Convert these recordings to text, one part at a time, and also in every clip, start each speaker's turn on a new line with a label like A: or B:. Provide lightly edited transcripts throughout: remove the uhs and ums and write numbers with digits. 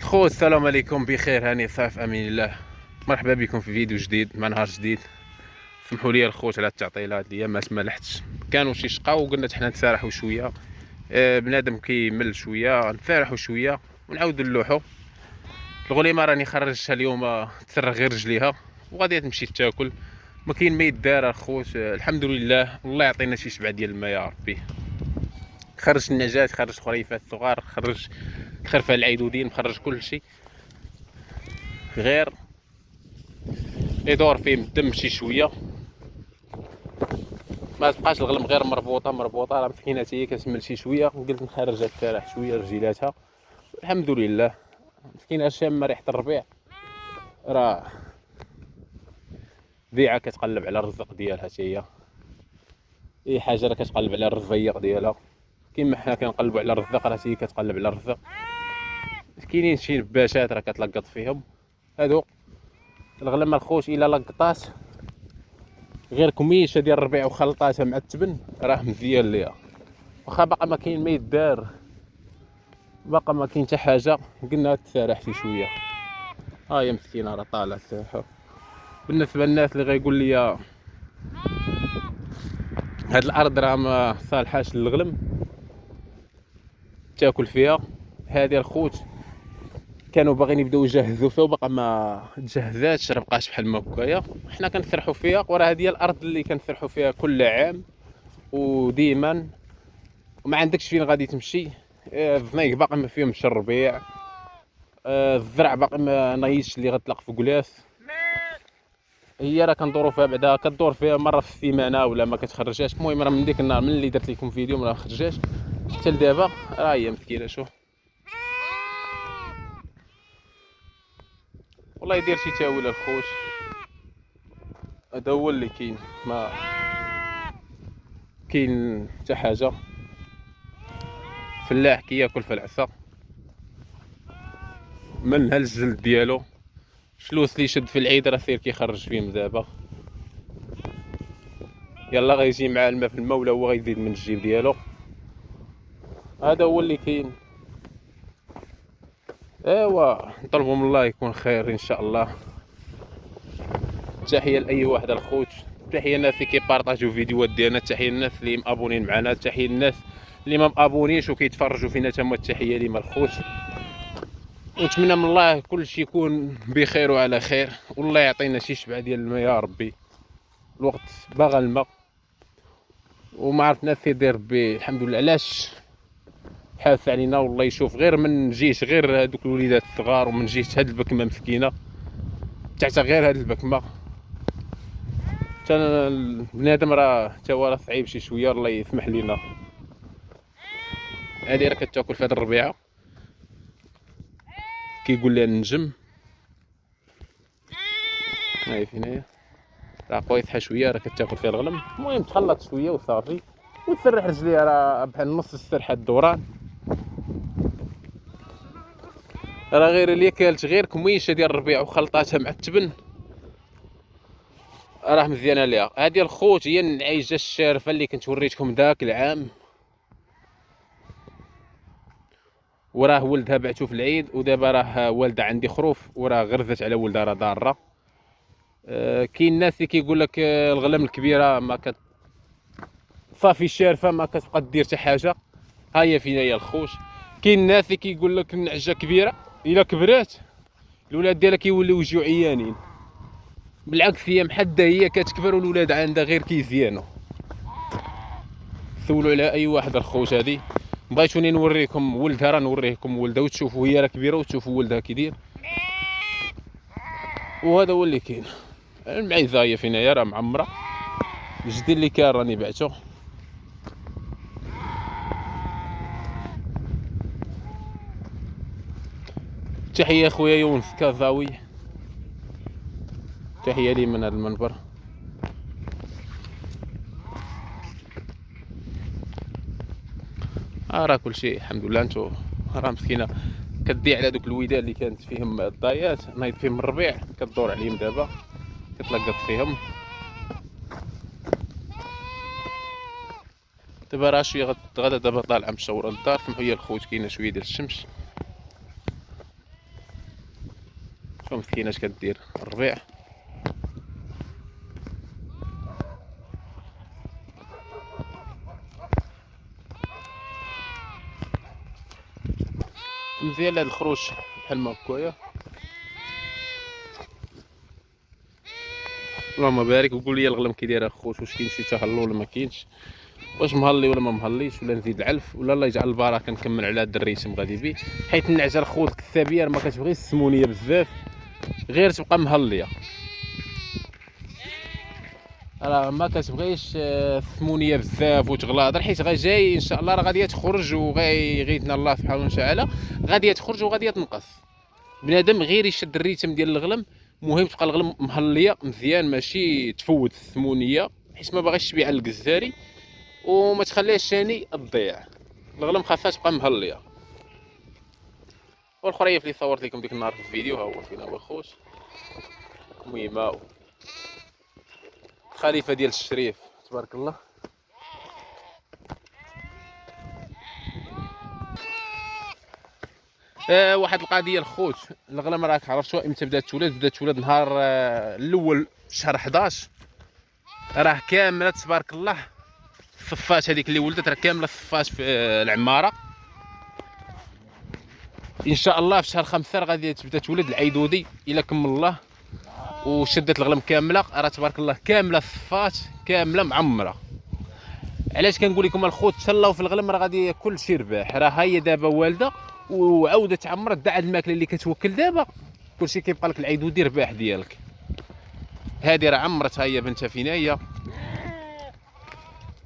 A: خو السلام عليكم، بخير هاني صافي امين الله. مرحبا بكم في فيديو جديد مع نهار جديد. سمحوا لي الخوت على التعطيلات، هاد الايام ما لحقتش، كانوا شي شقاو وقلنا حنا نتسارحوا شويه. بنادم كيمل شويه، نتسارحوا شويه ونعاودوا نلوحوا. الغليمه راني خرجتها اليوم، تسرح غير رجليها وغاديه تمشي تاكل. ما كاين ما يدار الخوت، الحمد لله. الله يعطينا شي 7 ديال الماء يا ربي. خرج النجاة، خرج خريفات الصغار، خرج الخرفه العيدودين، مخرج كل شيء، غير يدور فيه الدم شي شويه. ما تبقاش الغلم غير مربوطه راه مسكينه هي كتمل شي شويه. قلت نخرجها تسارح شويه رجيلاتها، الحمد لله. مسكينه شامه ريحه الربيع، راه ذيعه كتقلب على الرزق ديالها. حتى هي اي حاجه راه كتقلب على الرزيق ديالها، كيما حنا كنقلبوا على الرزق راه هي كتقلب على الرزق. كاينين شي نباتات راه كتلقط فيهم هادو. الغلمه الخوش الا لقطات غير كميشه ديال الربيع وخلطاتها مع التبن راه مزيان ليها. واخا باقا ما كاين ما يدار، باقا ما كاين حتى حاجه، قلنا تسارح شي شويه. ها هي مسكينه راه طالعه الساحه. بالنسبه للناس اللي غيقول لي هاد الارض راه ما صالحاش للغلم تاكل فيها، هادي الخوت كانوا باغيين يبداو يجهزوا فيها وباقا ما تجهزاتش، راه بقاش بحال ما هكايا. حنا كنسرحوا فيها، وراه هذه هي الارض اللي كنسرحوا فيها كل عام وديما، وما عندكش فين غادي تمشي. الزنيق باقي ما فيهمش الربيع، الزرع باقي ما نايش اللي غتلق في كلاس. هي راه كندورو فيها، بعدا كدور فيها مره في السيمانه ولا ما كتخرجهاش. المهم راه من ديك النهار من اللي درت لكم فيديو ما خرجاش حتى لدابا. راه هي مسكينه، شوف والله يدير شي تاويل الخوش. هذا هو اللي كاين، ما كاين حتى حاجه. فلاح كياكل في العصا، منها الجلد ديالو. فلوس اللي يشد في العيد راه سير كيخرج فيهم دابا. يلا غيجي مع الماء في الماء ولا هو غيزيد من الجيب ديالو. هذا هو اللي كاين. ايوا نطلبوا من الله يكون خير ان شاء الله. تحيه لاي واحد الخوت، تحيه الناس اللي كيبارطاجيو فيديوهات ديالنا، تحيه الناس اللي مابونين معنا، تحيه الناس اللي ما مابونيش وكيتفرجوا فينا تما، التحيه ليما الخوت. ونتمنى من الله كل شيء يكون بخير وعلى خير، والله يعطينا شي 7 ديال الماء يا ربي. الوقت باغا الماء وما عرفنا يدير ربي الحمد لله. علاش حاف علينا والله يشوف، غير من جيت غير هذوك الوليدات الصغار، ومن جيت هاد البكمه مسكينه تاع غير هاد البكمه. حتى البنادم راه حتى هو راه صعيب شي شويه، الله يسمح لينا. هادي راه كتاكل في هاد الربيعه، كيقول لها النجم. هاي فين هي، راه قويصحه شويه، راه كتاكل فيها الغلم. المهم تخلط شويه وصافي وتسرح رجليها، راه بحال نص السرحه الدوران. راه غير اللي كالت غير كميشه ديال الربيع وخلطاتها مع التبن راه مزيانه ليها. هادي الخوت هي النعيجه الشارفه اللي كنت وريتكم داك العام، وراه ولدها بعتو في العيد، ودابا راه والده عندي خروف وراه غرزت على ولدها، راه ضاره. كاين ناس اللي كيقول لك الغلم الكبيره ما كت صافي الشارفه ما كتبقى دير حتى حاجه. ها هي فين هي الخوت. كاين الناس اللي كيقول لك النعجه كبيره الا كبرات الولاد ديالها كيوليو يجيو عيانين. بالعكس هي محده، هي كتكبر والولاد عندها غير كيزيانوا. سولوا على اي واحد الخوت. هذه بغيتوني نوريكم ولدها، راه نوريكم ولدها وتشوفوا هي راه كبيره وتشوفوا ولدها كيدير. وهذا هو اللي كاين. المعيزه هي فين هي، راه معمره. الجدي اللي كان راني بعته. تحيه خويا يونس كازاوي، تحيه لي من هذا المنبر. راه كلشي الحمد لله. انتو راه مسكينه كدي على دوك الوداد اللي كانت فيهم الضايات، نايض فيهم الربيع، كدور عليهم دابا كتلقط فيهم. دابا راه شويه غدا دابا طالعه مشاوره للدار. سمحوا لي الخوت كاينه شويه ديال الشمس. شوف مسكينه اش كدير الربيع. مزيان هاد الخروج بحال ما هكايا. اللهم بارك. وقول لي الغلم كي داير اخوت، واش كاين شي تهلو ولا ما كاينش، واش مهلي ولا ما مهليش، ولا نزيد العلف، ولا الله يجعل البركه نكمل على هاد الريتم غادي بيه، حيت النعجه الخوت الكثابيه ما كتبغيش السمونيه بزاف، غير تبقى مهليه. راه ما كتبغيش السمونيه بزاف وتغلاضر، حيت غا جاي ان شاء الله راه غادي تخرج وغيثنا الله سبحانه وتعالى، غادي تخرج وغادي تنقص. بنادم غير يشد الريتم ديال الغلم، مهم تبقى الغلم مهليه مزيان، ماشي تفوت السمونيه، حيت ما باغيش تبيع الجزاري وما تخليهاش ثاني تضيع. الغلم خاصها تبقى مهليه. والخريف اللي صورت لكم ديك النهار في الفيديو ها هو فينا هو خوت. المهم الخليفه ديال الشريف تبارك الله. واحد القضيه الخوت، الغلم راك عرفتوا امتى بدات تولد نهار الاول شهر 11 راه كامله تبارك الله. الصفات هذيك اللي ولدت راه كامله الصفات في العماره. ان شاء الله في شهر 5 راه غادي تبدا تولد العيدودي الا كمل الله، وشدت الغلم كامله راه تبارك الله كامله الصفات كامله معمره. علاش كنقول لكم الخوت تهلاو في الغلم راه غادي كلشي رباح. راه هي دابا والده وعاوده تعمرت داع الماكله اللي كتوكل دابا، كلشي كيبقى لك العيدودي رباح ديالك. هذه راه عمرتها هي بنتها فينا هي،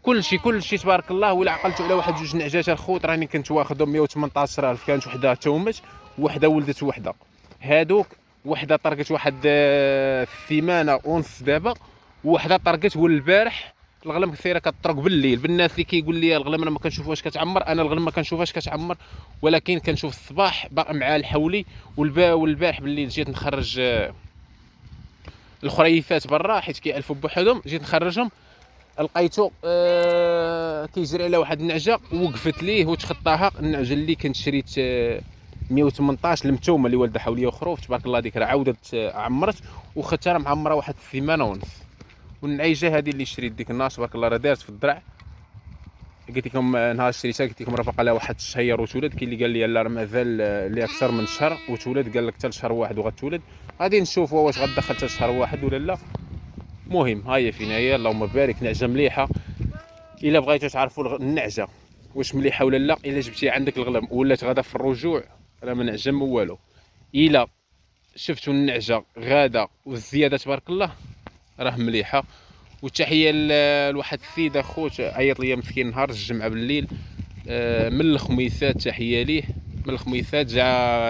A: كلشي تبارك الله. ولا عقلتوا على واحد جوج نعجات الخوت راني كنت واخدهم 118,000. كانت وحده تومت وحده ولدت وحده، هادوك وحده طرقت واحد الثمانه ونص دابا، وحده طرقت والبارح. الغلم كثيره كطرق بالليل. بالناس اللي كيقول لي الغلم انا ما كنشوفوهاش كتعمر، انا الغلم ما كنشوفهاش كتعمر، ولكن كنشوف الصباح باقي مع الحولي. والبارح بالليل جيت نخرج الخريفات برا حيت كيالفوا بوحدهم، جيت نخرجهم لقيتو كيجري على واحد النعجه وقفت ليه وتخطاها. النعجه اللي كنت شريت 118 المتومه اللي والده حوليه وخروف تبارك الله، ديك راه عاودت عمرت وخدتها راه معمره واحد الثمانه ونص. والنعيجه هذه اللي شريت ديك النهار تبارك الله راه دارت في الضرع. قلت لكم نهار شريتها قلت لكم راه باقا لها واحد الشهر وتولد. كاين اللي قال لي لا راه مازال لي اكثر من شهر وتولد، قال لك حتى لشهر واحد وغتولد. غادي نشوفوا واش غتدخل حتى شهر واحد ولا لا. المهم ها هي فينا هي. اللهم بارك. نعجه مليحه. الا بغيتوا تعرفوا النعجه واش مليحه ولا لا، الا جبتيها عندك الغلم ولات غادا في الرجوع راه ما نعجم والو. الا شفتوا النعجه غاده والزياده تبارك الله راه مليحه. والتحيه لواحد السيد خوت عيط ليا مسكين نهار الجمعه بالليل من الخميسات. تحيه ليه من الخميسات. جا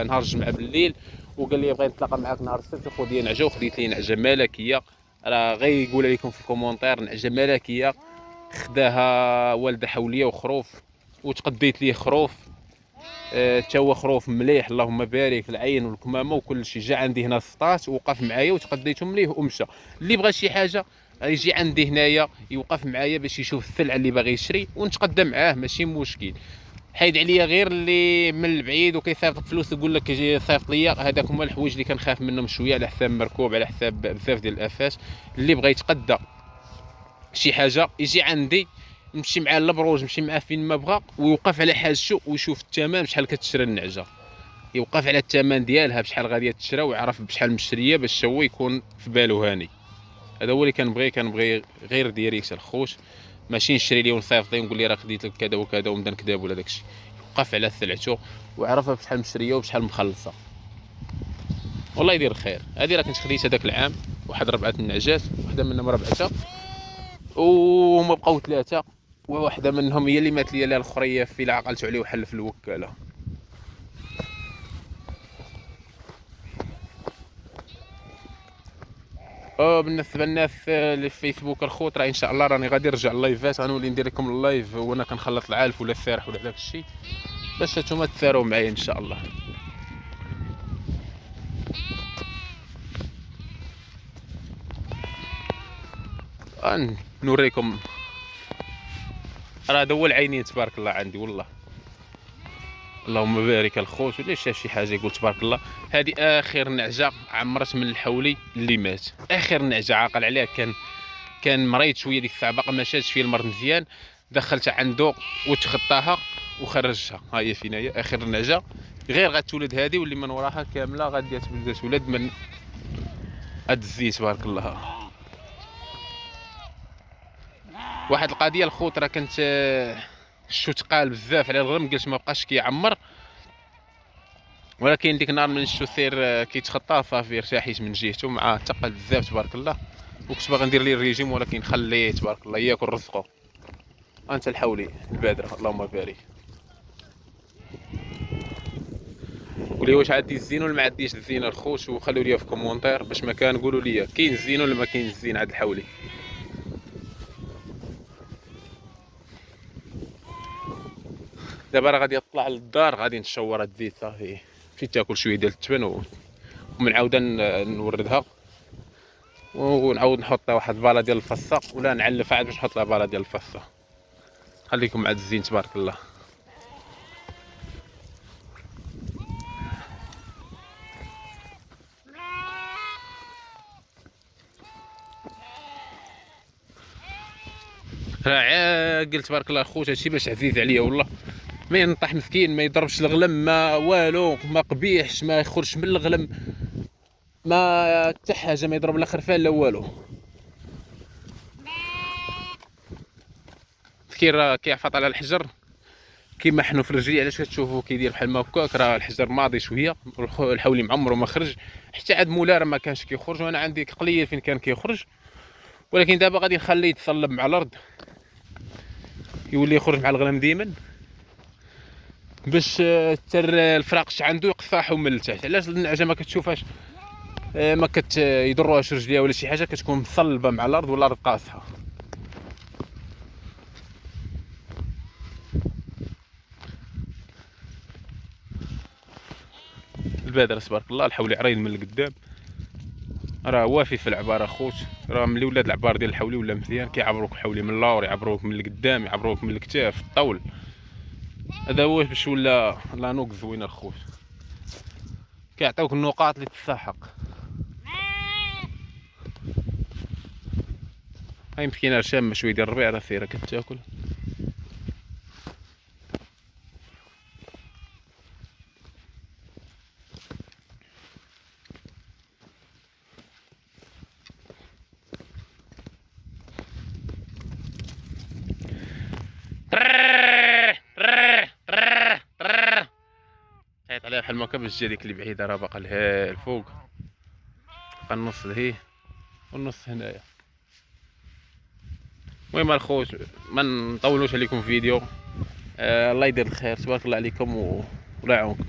A: نهار الجمعه بالليل وقال لي بغيت نتلاقى معاك نهار السبت خذ لي نعجه، وخديت لي نعجه ملكيه. راه غير يقول لكم في الكومونتير نعجه ملكيه خداها والده حوليه وخروف، وتقديت ليه خروف تا هو خروف مليح اللهم بارك. العين والكمامه وكل شيء. جا عندي هنا سطات ووقف معايا وتقديتهم ليه ومشى. اللي بغى شي حاجه يجي عندي هنايا يوقف معايا باش يشوف السلعه اللي باغي يشري ونتقدم معاه ماشي مشكل. حيد عليا غير اللي من البعيد وكيصيفط فلوس يقول لك يجي صيفط ليا. هذاك هما الحوايج اللي كنخاف منهم شويه على حساب مركوب، على حساب بزاف ديال الافات. اللي بغى يتقدى شي حاجه يجي عندي نمشي معاه للبروج، نمشي معاه فين ما بغى ويوقف على حاجته ويشوف الثمن بشحال كتشرى النعجه، يوقف على الثمن ديالها بشحال غادي تشرى ويعرف بشحال مشريه باش هو يكون في بالو هاني. هذا هو اللي كنبغي غير ديريكت الخوت، ماشي نشري ليه ونصيفط ليه ونقول ليه راه خديت لك كذا وكذا ونبدا نكذب ولا داكشي. يوقف على سلعته ويعرفها بشحال مشريه وبشحال مخلصه. والله يدير الخير. هذه راه كنت خديت هذاك العام واحد 4 النعجات، وحده منهم ربعتها وهما بقاو 3، وواحده منهم هي اللي مات ليا الاخرى في لا عقلت عليه وحل في الوكاله. بالنسبه للناس اللي في فيسبوك الخوت راه ان شاء الله راني غادي نرجع اللايفات، غنولي ندير لكم اللايف وانا كنخلط العالف ولا السارح ولا داك الشيء باش نتوما تساروا معايا ان شاء الله. نوريكم راه هذا هو العينين تبارك الله عندي والله. اللهم بارك الخوت. ولا شاف شي حاجه يقول تبارك الله. هذه اخر نعجه عمرت من الحولي اللي مات، اخر نعجه عاقل عليها. كان مريض شويه ديك الساعه، باقي ما شادش فيه المرض مزيان، دخلت عنده وتخطاها وخرجها. ها هي فينا هي اخر نعجه، غير غتولد هذه واللي من وراها كامله غادي تولد من هاد الزيت تبارك الله. واحد القضيه الخوت، راه كنت شو تقال بزاف على الغرم، قلت ما بقاش كيعمر، ولكن ديك النهار من شو سير كيتخطى صافي ارتاحيت من جهته، مع ثقل بزاف تبارك الله. وكنت باغي ندير ليه الريجيم ولكن خليه تبارك الله ياكل رزقه. انت الحولي البادره اللهم بارك. قولي واش عادي الزين ولا ما عاديش الزين الخوت، وخلوا لي في كومونتير باش ما كان قولوا لي كاين الزين ولا ما كاين الزين عند الحولي. دابا راه غادي اطلع للدار، غادي نشور هاد الزيت صافي، مشيت تاكل شويه ديال التبن ومن عاوده نوردها ونعاود نحط واحد باله ديال الفصه، ولا نعلف عاد باش نحط لها باله ديال الفصه. خليكم مع الزين تبارك الله. راه عاقل تبارك الله خوت، هادشي باش عزيز عليا والله. ما ينطح مسكين، ما يضربش الغلم، ما والو، ما قبيحش، ما يخرجش من الغلم، ما حتى حاجه، ما يضرب لا خرفان لا والو. مسكين راه كيعفط على الحجر كيما حنو في رجلي. علاش كتشوفو كيدير بحال ما هكاك؟ راه الحجر ماضي شويه، الحولي معمرو ما خرج، حتى عاد مولا راه ما كانش كيخرج، وانا عندي قليل فين كان كيخرج. ولكن دابا غادي نخليه يتصلب مع الارض، يولي يخرج مع الغنم ديما، باش تر الفراقش عنده يقفاحو من التحت. علاش النعجه ما كتشوفهاش، ما كيضروهاش رجليها ولا شي حاجه، كتكون مصلبه مع الارض والارض قاصها. البادره تبارك الله الحولي عريض من القدام، راه وافي في العباره خوت. راه ملي ولاد العبار ديال الحولي ولا مزيان، كيعبروك الحولي من اللور، يعبروك من القدام، يعبروك من الكتاف، الطول. هذا هو باش ولا لانوك زوينه الخوت، كيعطيوك النقاط اللي تستحق. هاي مسكينه شامه شويه ديال الربيع، راه سيره كتاكل. عيط عليها بحال هكا باش تجي ديك اللي بعيده، راه باقا لها الفوق، باقا النص لهيه والنص هنايا. المهم الخوت ما نطولوش عليكم فيديو. الله يدير الخير، تبارك الله عليكم ولا يعاونكم.